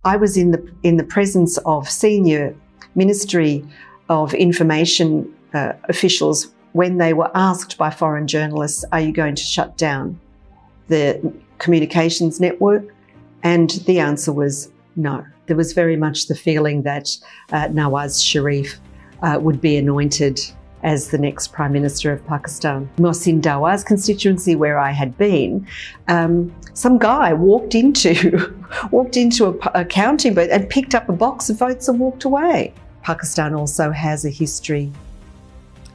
I was in the presence of senior Ministry of Information officials when they were asked by foreign journalists, "Are you going to shut down the communications network?" And the answer was no. There was very much the feeling that Nawaz Sharif would be anointed as the next Prime Minister of Pakistan. Mohsin Dawaz constituency, where I had been, some guy walked into a counting booth and picked up a box of votes and walked away. Pakistan also has a history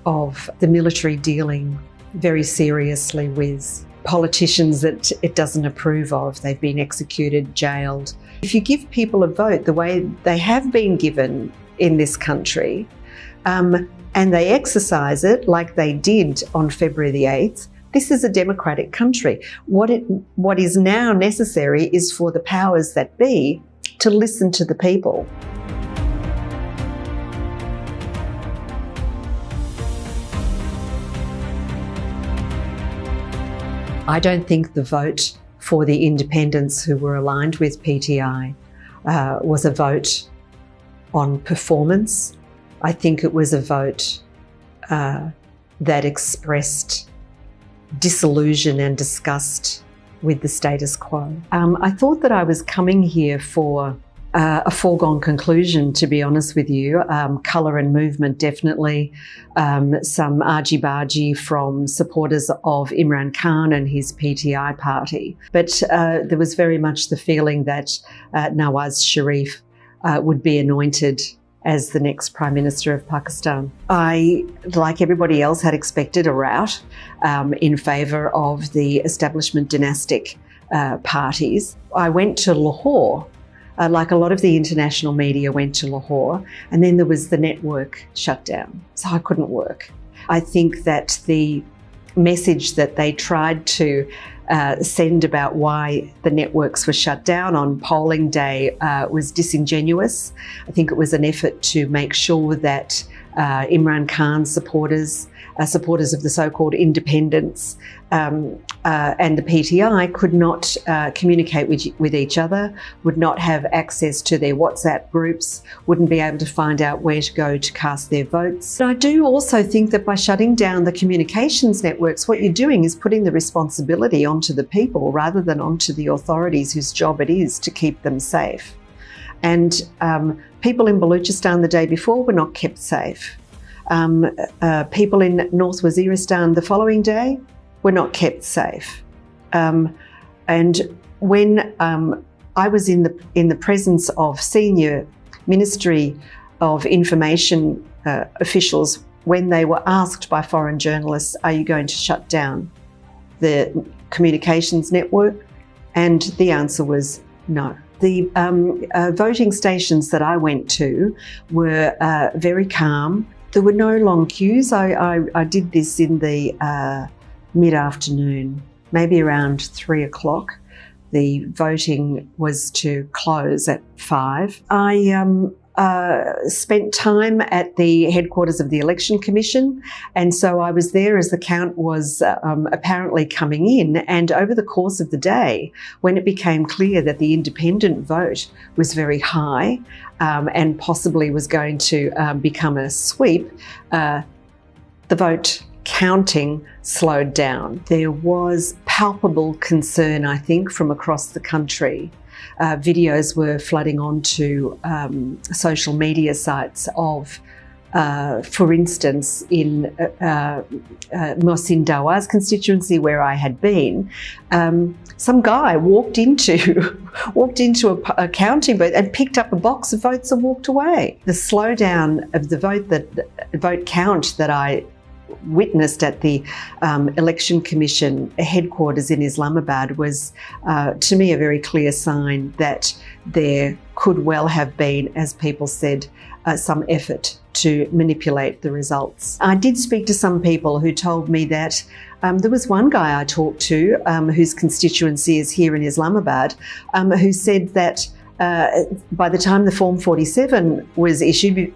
of the military dealing very seriously with politicians that it doesn't approve of. They've been executed, jailed. If you give people a vote the way they have been given in this country, and they exercise it like they did on February the 8th, this is a democratic country. What is now necessary is for the powers that be to listen to the people. I don't think the vote for the independents who were aligned with PTI was a vote on performance. I think it was a vote that expressed disillusion and disgust with the status quo. I thought that I was coming here for a foregone conclusion, to be honest with you. Colour and movement, definitely. Some argy-bargy from supporters of Imran Khan and his PTI party. But there was very much the feeling that Nawaz Sharif would be anointed as the next Prime Minister of Pakistan. I, like everybody else, had expected a rout in favour of the establishment dynastic parties. I went to Lahore, like a lot of the international media went to Lahore, and then there was the network shutdown, so I couldn't work. I think that the message that they tried to send about why the networks were shut down on polling day was disingenuous. I think it was an effort to make sure that Imran Khan's supporters of the so-called independents and the PTI could not communicate with each other, would not have access to their WhatsApp groups, wouldn't be able to find out where to go to cast their votes. And I do also think that by shutting down the communications networks, what you're doing is putting the responsibility onto the people rather than onto the authorities whose job it is to keep them safe. And people in Baluchistan the day before were not kept safe. People in North Waziristan the following day were not kept safe. And when I was in the presence of senior Ministry of Information officials when they were asked by foreign journalists, "Are you going to shut down the communications network?" And the answer was no. The voting stations that I went to were very calm. There were no long queues. I did this in the mid-afternoon, maybe around 3 o'clock. The voting was to close at 5. I spent time at the headquarters of the Election Commission, and so I was there as the count was apparently coming in. And over the course of the day, when it became clear that the independent vote was very high and possibly was going to become a sweep, the vote counting slowed down. There was palpable concern, I think, from across the country. Videos were flooding onto social media sites of, for instance, in Mohsin Dawaz constituency, where I had been, some guy walked into a counting booth and picked up a box of votes and walked away. The slowdown of the vote count that I witnessed at the Election Commission headquarters in Islamabad was, to me, a very clear sign that there could well have been, as people said, some effort to manipulate the results. I did speak to some people who told me that there was one guy I talked to whose constituency is here in Islamabad, who said that by the time the Form 47 was issued,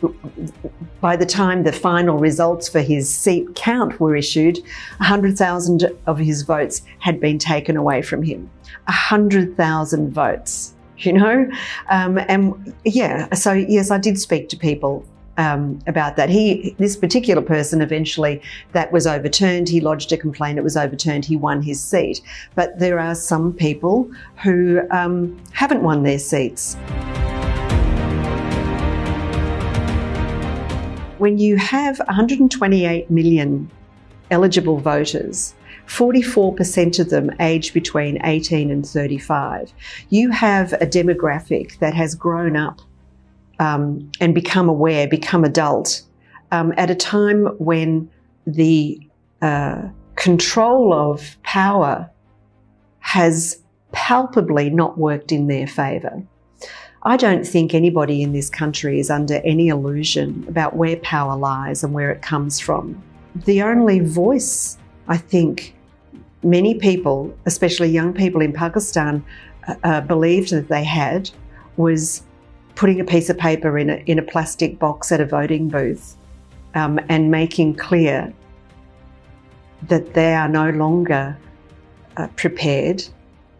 by the time the final results for his seat count were issued, 100,000 of his votes had been taken away from him. 100,000 votes. you know? And yeah, so yes, I did speak to people about that. This particular person, eventually that was overturned. He lodged a complaint, it was overturned, he won his seat. But there are some people who haven't won their seats. When you have 128 million eligible voters, 44% of them aged between 18 and 35, you have a demographic that has grown up and become aware, become adult, at a time when the control of power has palpably not worked in their favour. I don't think anybody in this country is under any illusion about where power lies and where it comes from. The only voice, I think, many people, especially young people in Pakistan, believed that they had was putting a piece of paper in a plastic box at a voting booth and making clear that they are no longer prepared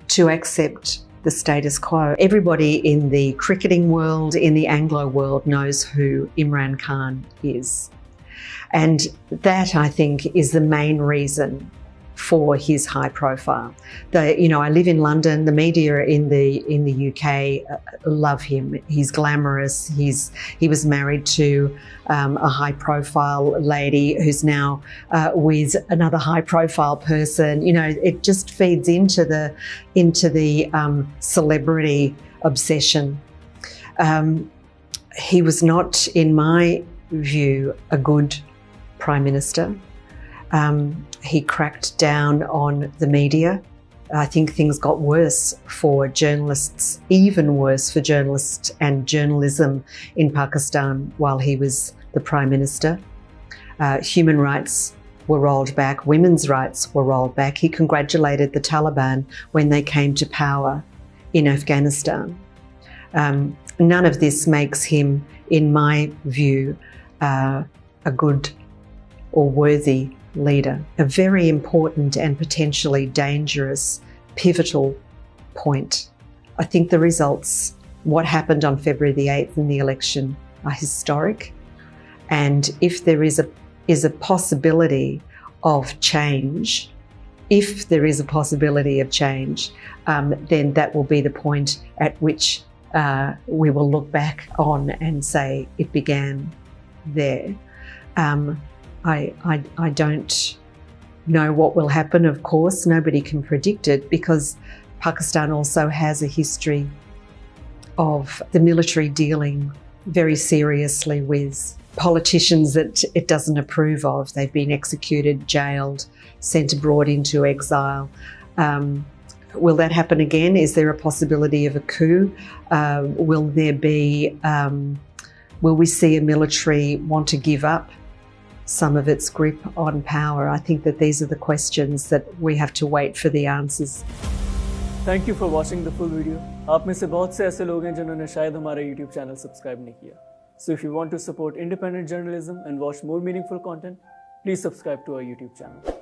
to accept the status quo. Everybody in the cricketing world, in the Anglo world, knows who Imran Khan is. And that, I think, is the main reason for his high profile. I live in London. The media in the UK love him. He's glamorous. He was married to a high profile lady who's now with another high profile person. You know, it just feeds into the celebrity obsession. He was not, in my view, a good Prime Minister. He cracked down on the media. I think things got worse for journalists, even worse for journalists and journalism in Pakistan while he was the Prime Minister. Human rights were rolled back, women's rights were rolled back. He congratulated the Taliban when they came to power in Afghanistan. None of this makes him, in my view, a good or worthy leader. A very important and potentially dangerous, pivotal point. I think the results, what happened on February the 8th in the election, are historic. And if there is a possibility of change, then that will be the point at which we will look back on and say it began there. I don't know what will happen, of course. Nobody can predict it because Pakistan also has a history of the military dealing very seriously with politicians that it doesn't approve of. They've been executed, jailed, sent abroad into exile. Will that happen again? Is there a possibility of a coup? Will we see a military want to give up some of its grip on power? I think that these are the questions that we have to wait for the answers. Thank you for watching the full video. आप में से बहुत से ऐसे लोग हैं जिन्होंने शायद हमारा YouTube channel subscribe नहीं किया. So if you want to support independent journalism and watch more meaningful content, please subscribe to our YouTube channel.